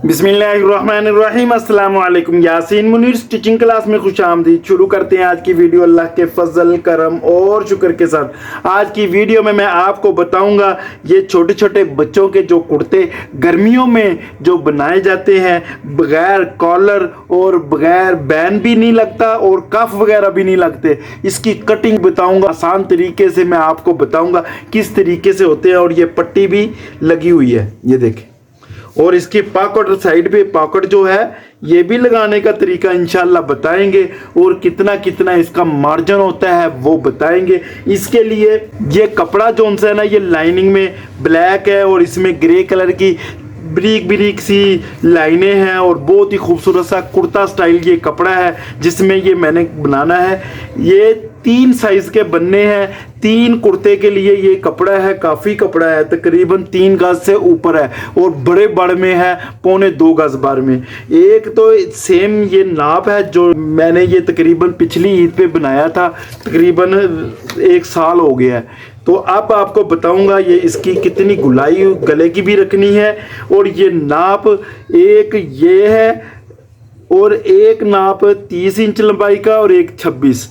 बिस्मिल्लाहिर्रहमानिर्रहीम। अस्सलाम वालेकुम। यासीन मुनीर स्टिचिंग क्लास में खुश आमदीद। शुरू करते हैं आज की वीडियो अल्लाह के फजल करम और शुक्र के साथ। आज की वीडियो में मैं आपको बताऊंगा ये छोटे छोटे बच्चों के जो कुर्ते गर्मियों में जो बनाए जाते हैं, बगैर कॉलर और बगैर बैन भी नहीं लगता और कफ वगैरह भी नहीं लगते। इसकी कटिंग बताऊंगा आसान तरीके से। मैं आपको बताऊंगा किस तरीके से होते हैं और ये पट्टी भी लगी हुई है, ये देखें। और इसकी पॉकेट साइड पे पॉकेट जो है ये भी लगाने का तरीका इंशाल्लाह बताएंगे और कितना कितना इसका मार्जिन होता है वो बताएंगे। इसके लिए ये कपड़ा जो है ना, ये लाइनिंग में ब्लैक है और इसमें ग्रे कलर की ब्रीक ब्रीक सी लाइनें हैं और बहुत ही खूबसूरत सा कुर्ता स्टाइल ये कपड़ा है जिसमें ये मैंने बनाना है। ये 3 साइज के बनने हैं। 3 कुर्ते के लिए ये कपड़ा है, काफ़ी कपड़ा है, तकरीबन 3 गज से ऊपर है और बड़े बड़ में है 2.25 गज बार में। एक तो सेम ये नाप है जो मैंने ये तकरीबन पिछली ईद पे बनाया था, तकरीबन 1 साल हो गया है। तो अब आपको बताऊंगा ये इसकी कितनी गुलाई गले की भी रखनी है और ये नाप एक ये है और एक नाप 30 इंच लंबाई का और एक 26।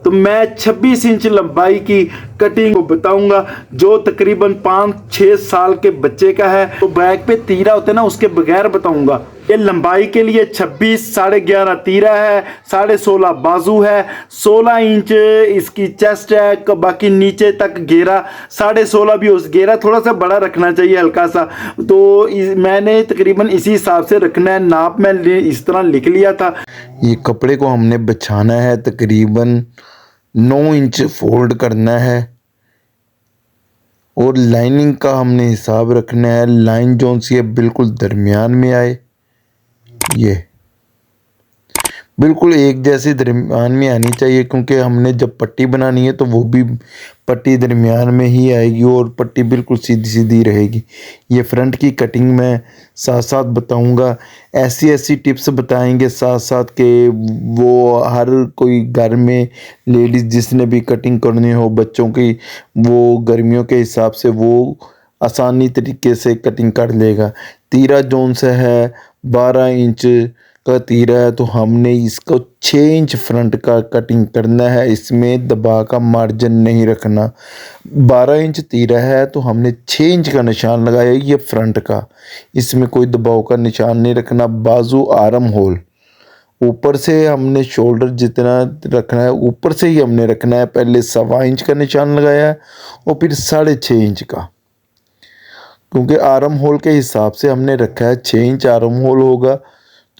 तो मैं 26 इंच लंबाई की कटिंग को बताऊंगा जो तकरीबन 5-6 साल के बच्चे का है। तो बैक पे तीरा होता है ना, उसके बगैर बताऊंगा। ये लंबाई के लिए 26, 11.5 तीरा है, 16.5 बाजू है, 16 इंच इसकी चेस्ट है, बाकी नीचे तक घेरा 16.5 भी हो। घेरा थोड़ा सा बड़ा रखना चाहिए, हल्का सा। तो मैंने तकरीबन इसी हिसाब से रखना है। नाप मैं इस तरह लिख लिया था। ये कपड़े को हमने बिछाना है, तकरीबन 9 इंच फोल्ड करना है और लाइनिंग का हमने हिसाब रखना है। लाइन जोन सी है बिल्कुल दरमियान में आए, ये बिल्कुल एक जैसी दरमियान में आनी चाहिए, क्योंकि हमने जब पट्टी बनानी है तो वो भी पट्टी दरमियान में ही आएगी और पट्टी बिल्कुल सीधी सीधी रहेगी। ये फ्रंट की कटिंग में साथ साथ बताऊंगा, ऐसी ऐसी टिप्स बताएंगे साथ साथ के वो हर कोई घर में लेडीज़ जिसने भी कटिंग करनी हो बच्चों की, वो गर्मियों के हिसाब से वो आसानी तरीके से कटिंग कर लेगा। तीरा जोन से है 12 इंच का तीरा है, तो हमने इसको 6 इंच फ्रंट का कटिंग करना है। इसमें दबा का मार्जिन नहीं रखना। 12 इंच तीरा है तो हमने 6 इंच का निशान लगाया, ये फ्रंट का, इसमें कोई दबाव का निशान नहीं रखना। बाजू आर्म होल ऊपर से हमने शोल्डर जितना रखना है ऊपर से ही हमने रखना है। पहले 1.25 इंच का निशान लगाया है और फिर 6.5 इंच का, क्योंकि आर्म होल के हिसाब से हमने रखा है। 6 इंच आर्म होल होगा।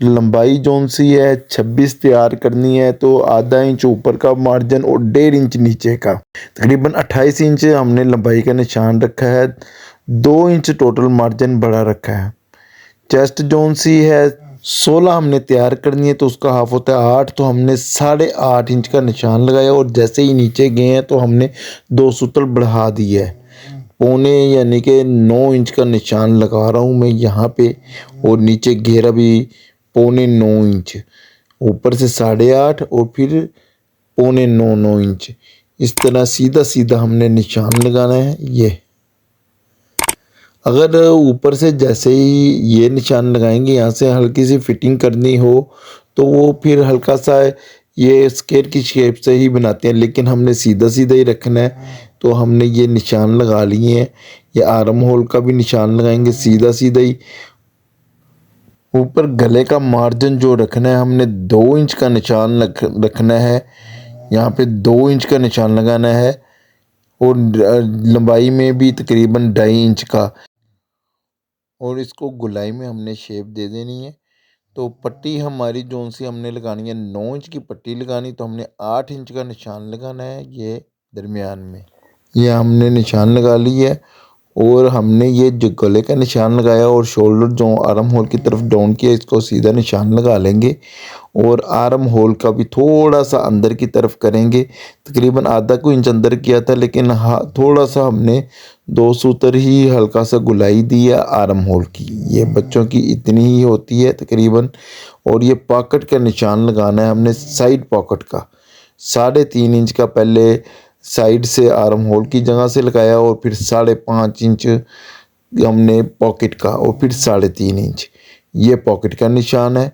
लंबाई जोन सी है 26 तैयार करनी है, तो आधा इंच ऊपर का मार्जिन और 1.5 इंच नीचे का, तकरीबन 28 इंच हमने लंबाई का निशान रखा है। 2 इंच टोटल मार्जिन बढ़ा रखा है। चेस्ट जोन सी है 16 हमने तैयार करनी है, तो उसका हाफ होता है 8, तो हमने 8.5 इंच का निशान लगाया और जैसे ही नीचे गए हैं तो हमने 2 सूत्र बढ़ा दिया है। पौने यानी कि 9 इंच का निशान लगा रहा हूँ मैं यहाँ पे और नीचे घेरा भी 9.25 इंच, ऊपर से 8.5 और फिर 9.25 इंच। इस तरह सीधा सीधा हमने निशान लगाना है। ये अगर ऊपर से जैसे ही ये निशान लगाएंगे, यहाँ से हल्की सी फिटिंग करनी हो तो वो फिर हल्का सा ये स्क्वायर की शेप से ही बनाते हैं, लेकिन हमने सीधा सीधा ही रखना है। तो हमने ये निशान लगा लिए हैं। ये आर्म होल का भी निशान लगाएंगे सीधा सीधा ही। ऊपर गले का मार्जिन जो रखना है हमने 2 इंच का निशान रखना है। यहाँ पे 2 इंच का निशान लगाना है और लंबाई में भी तकरीबन 2.5 इंच का, और इसको गुलाई में हमने शेप दे देनी है। तो पट्टी हमारी जोन सी हमने लगानी है 9 इंच की पट्टी लगानी, तो हमने 8 इंच का निशान लगाना है। ये दरमियान में ये हमने निशान लगा ली है और हमने ये जो गले का निशान लगाया और शोल्डर जो आर्म होल की तरफ डाउन किया, इसको सीधा निशान लगा लेंगे और आर्म होल का भी थोड़ा सा अंदर की तरफ करेंगे। तकरीबन आधा को इंच अंदर किया था, लेकिन थोड़ा सा हमने 2 सूत्र ही हल्का सा गुलाई दी है आर्म होल की। ये बच्चों की इतनी ही होती है तकरीबन। और ये पॉकेट का निशान लगाना है हमने साइड पॉकेट का। 3.5 इंच का पहले साइड से आर्म होल की जगह से लगाया और फिर 5.5 इंच हमने पॉकेट का और फिर 3.5 इंच। ये पॉकेट का निशान है।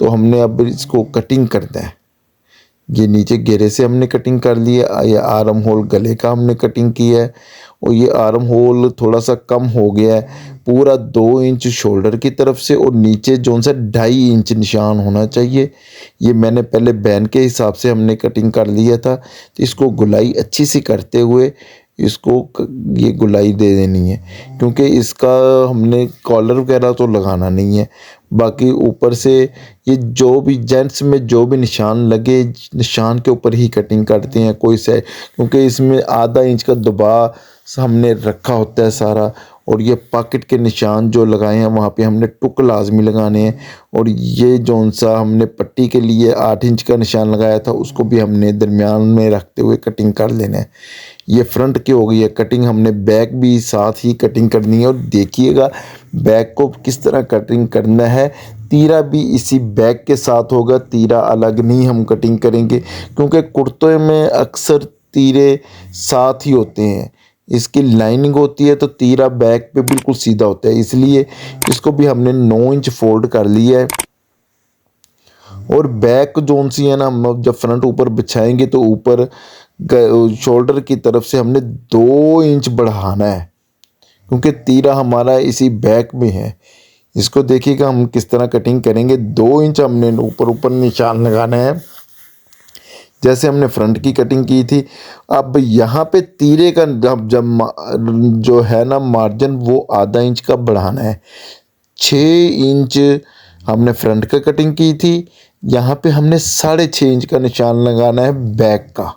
तो हमने अब इसको कटिंग करना है। ये नीचे घेरे से हमने कटिंग कर ली है। ये आर्म होल गले का हमने कटिंग किया है और ये आर्म होल थोड़ा सा कम हो गया है। पूरा 2 इंच शोल्डर की तरफ से और नीचे जो सा 2.5 इंच निशान होना चाहिए। ये मैंने पहले बैन के हिसाब से हमने कटिंग कर लिया था। तो इसको गुलाई अच्छी सी करते हुए इसको ये गुलाई दे देनी है, क्योंकि इसका हमने कॉलर वगैरह तो लगाना नहीं है। बाकी ऊपर से ये जो भी जेंट्स में जो भी निशान लगे, निशान के ऊपर ही कटिंग करते हैं कोई से, क्योंकि इसमें आधा इंच का दबाव हमने रखा होता है सारा। और ये पॉकेट के निशान जो लगाए हैं वहाँ पे हमने टुक लाजमी लगाने हैं। और ये जौन सा हमने पट्टी के लिए 8 इंच का निशान लगाया था उसको भी हमने दरमियान में रखते हुए कटिंग कर लेना है। ये फ्रंट की हो गई है कटिंग। हमने बैक भी साथ ही कटिंग करनी है। और देखिएगा बैक को किस तरह कटिंग करना है। तीरा भी इसी बैक के साथ होगा, तीरा अलग नहीं हम कटिंग करेंगे, क्योंकि कुर्ते में अक्सर तीरे साथ ही होते हैं। इसकी लाइनिंग होती है तो तीरा बैक पे बिल्कुल सीधा होता है, इसलिए इसको भी हमने 9 इंच फोल्ड कर लिया है। और बैक जोन सी है ना, हम जब फ्रंट ऊपर बिछाएंगे तो ऊपर शोल्डर की तरफ से हमने 2 इंच बढ़ाना है, क्योंकि तीरा हमारा इसी बैक में है। इसको देखिएगा हम किस तरह कटिंग करेंगे। 2 इंच हमने ऊपर ऊपर निशान लगाना है, जैसे हमने फ्रंट की कटिंग की थी। अब यहाँ पे तीरे का जब जो है ना मार्जिन, वो आधा इंच का बढ़ाना है। 6 इंच हमने फ्रंट का कटिंग की थी, यहाँ पे हमने 6.5 इंच का निशान लगाना है बैक का।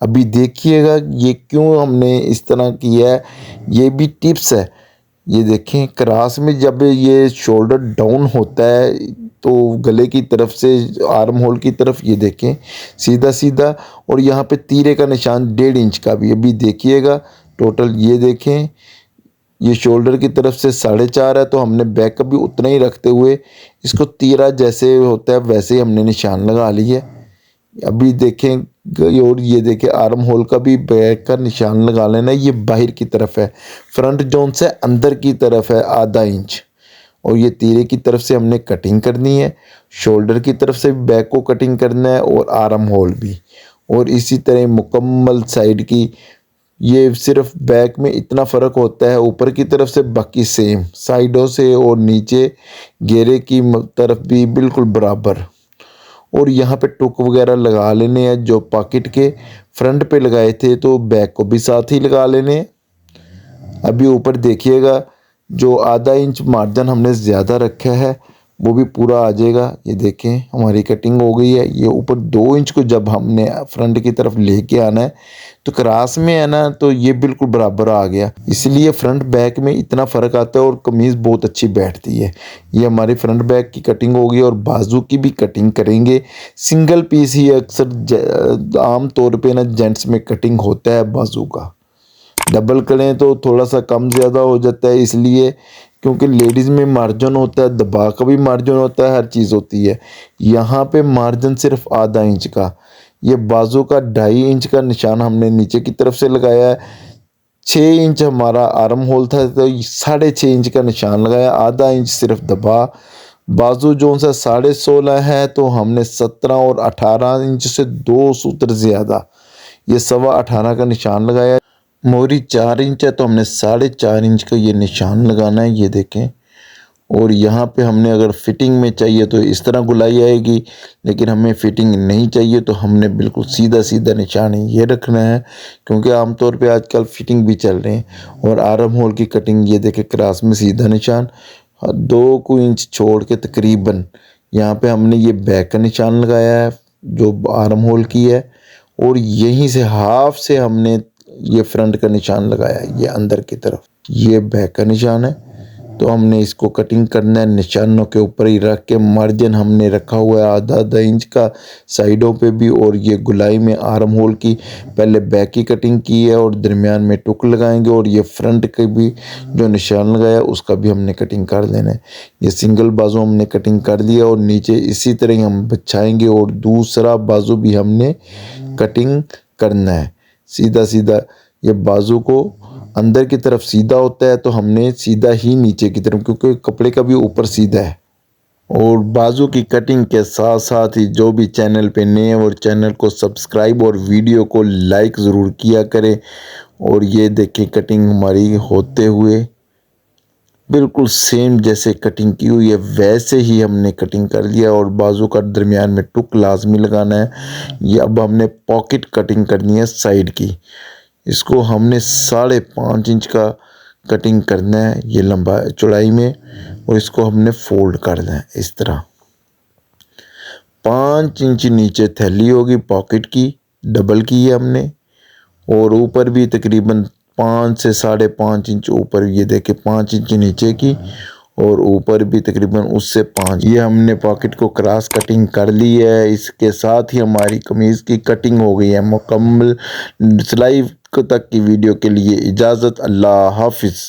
अभी देखिएगा ये क्यों हमने इस तरह किया है, ये भी टिप्स है। ये देखें क्रास में जब ये शोल्डर डाउन होता है तो गले की तरफ से आर्म होल की तरफ ये देखें सीधा सीधा, और यहाँ पे तीरे का निशान 1.5 इंच का भी। अभी देखिएगा टोटल ये देखें, ये शोल्डर की तरफ से 4.5 है, तो हमने बैक का भी उतना ही रखते हुए इसको तीरा जैसे होता है वैसे ही हमने निशान लगा लिया। अभी देखें और ये देखें आर्म होल का भी बैक का निशान लगा लेना। ये बाहर की तरफ है, फ्रंट जोन से अंदर की तरफ है आधा इंच। और ये तीरे की तरफ से हमने कटिंग करनी है, शोल्डर की तरफ से बैक को कटिंग करना है और आर्म होल भी। और इसी तरह मुकम्मल साइड की, ये सिर्फ बैक में इतना फ़र्क होता है ऊपर की तरफ से, बाकी सेम साइडों से और नीचे घेरे की तरफ भी बिल्कुल बराबर। और यहाँ पे टुक वगैरह लगा लेने हैं, जो पॉकेट के फ्रंट पे लगाए थे तो बैक को भी साथ ही लगा लेने हैं। अभी ऊपर देखिएगा जो आधा इंच मार्जिन हमने ज़्यादा रखा है वो भी पूरा आ जाएगा। ये देखें हमारी कटिंग हो गई है। ये ऊपर 2 इंच को जब हमने फ्रंट की तरफ लेके आना है तो क्रास में है ना, तो ये बिल्कुल बराबर आ गया। इसलिए फ्रंट बैक में इतना फ़र्क आता है और कमीज़ बहुत अच्छी बैठती है। ये हमारी फ्रंट बैक की कटिंग होगी। और बाजू की भी कटिंग करेंगे। सिंगल पीस ही अक्सर आम तौर पे ना जेंट्स में कटिंग होता है बाजू का। डबल करें तो थोड़ा सा कम ज़्यादा हो जाता है, इसलिए क्योंकि लेडीज़ में मार्जिन होता है, दबा का भी मार्जिन होता है, हर चीज़ होती है। यहाँ पे मार्जिन सिर्फ आधा इंच का। ये बाजू का 2.5 इंच का निशान हमने नीचे की तरफ से लगाया है। 6 इंच हमारा आर्म होल था तो 6.5 इंच का निशान लगाया, आधा इंच सिर्फ दबा। बाजू जो सा 16.5 है तो हमने 17 और 18 इंच से 2 सूत्र ज़्यादा, ये 18.25 का निशान लगाया। मोहरी 4 इंच है तो हमने 4.5 इंच का ये निशान लगाना है, ये देखें। और यहाँ पे हमने अगर फिटिंग में चाहिए तो इस तरह गुलाई आएगी, लेकिन हमें फिटिंग नहीं चाहिए तो हमने बिल्कुल सीधा सीधा निशान ये रखना है, क्योंकि आमतौर पे आजकल फिटिंग भी चल रहे हैं। और आर्म होल की कटिंग ये देखें, क्रास में सीधा निशान, 2 इंच छोड़ के तकरीबन यहाँ पे हमने ये बैक का निशान लगाया है जो आर्म होल की है। और यहीं से हाफ से हमने ये फ्रंट का निशान लगाया है, ये अंदर की तरफ, ये बैक का निशान है। तो हमने इसको कटिंग करना है निशानों के ऊपर ही रख के। मार्जिन हमने रखा हुआ है आधा इंच का साइडों पे भी। और ये गुलाई में आर्म होल की पहले बैक की कटिंग की है और दरमियान में टुक लगाएंगे। और ये फ्रंट के भी जो निशान लगाया उसका भी हमने कटिंग कर देना है। ये सिंगल बाजू हमने कटिंग कर लिया और नीचे इसी तरह ही हम बिछाएंगे। और दूसरा बाजू भी हमने कटिंग करना है सीधा सीधा। ये बाजू को अंदर की तरफ सीधा होता है तो हमने सीधा ही नीचे की तरफ, क्योंकि कपड़े का भी ऊपर सीधा है। और बाजू की कटिंग के साथ साथ ही जो भी चैनल पे नए हैं और चैनल को सब्सक्राइब और वीडियो को लाइक ज़रूर किया करें। और ये देखें कटिंग हमारी होते हुए बिल्कुल सेम जैसे कटिंग की हुई है वैसे ही हमने कटिंग कर लिया। और बाजू का दरमियान में टुक लाजमी लगाना है। ये अब हमने पॉकेट कटिंग करनी है साइड की। इसको हमने 5.5 इंच का कटिंग करना है ये लंबा चौड़ाई में, और इसको हमने फोल्ड करना है इस तरह। 5 इंच नीचे थैली होगी पॉकेट की, डबल की है हमने, और ऊपर भी तकरीबन 5 से 5.5 इंच ऊपर, ये देखे 5 इंच नीचे की, और ऊपर भी तकरीबन उससे 5। ये हमने पॉकेट को क्रॉस कटिंग कर ली है। इसके साथ ही हमारी कमीज़ की कटिंग हो गई है मुकम्मल। सिलाई तक की वीडियो के लिए इजाज़त। अल्लाह हाफिज़।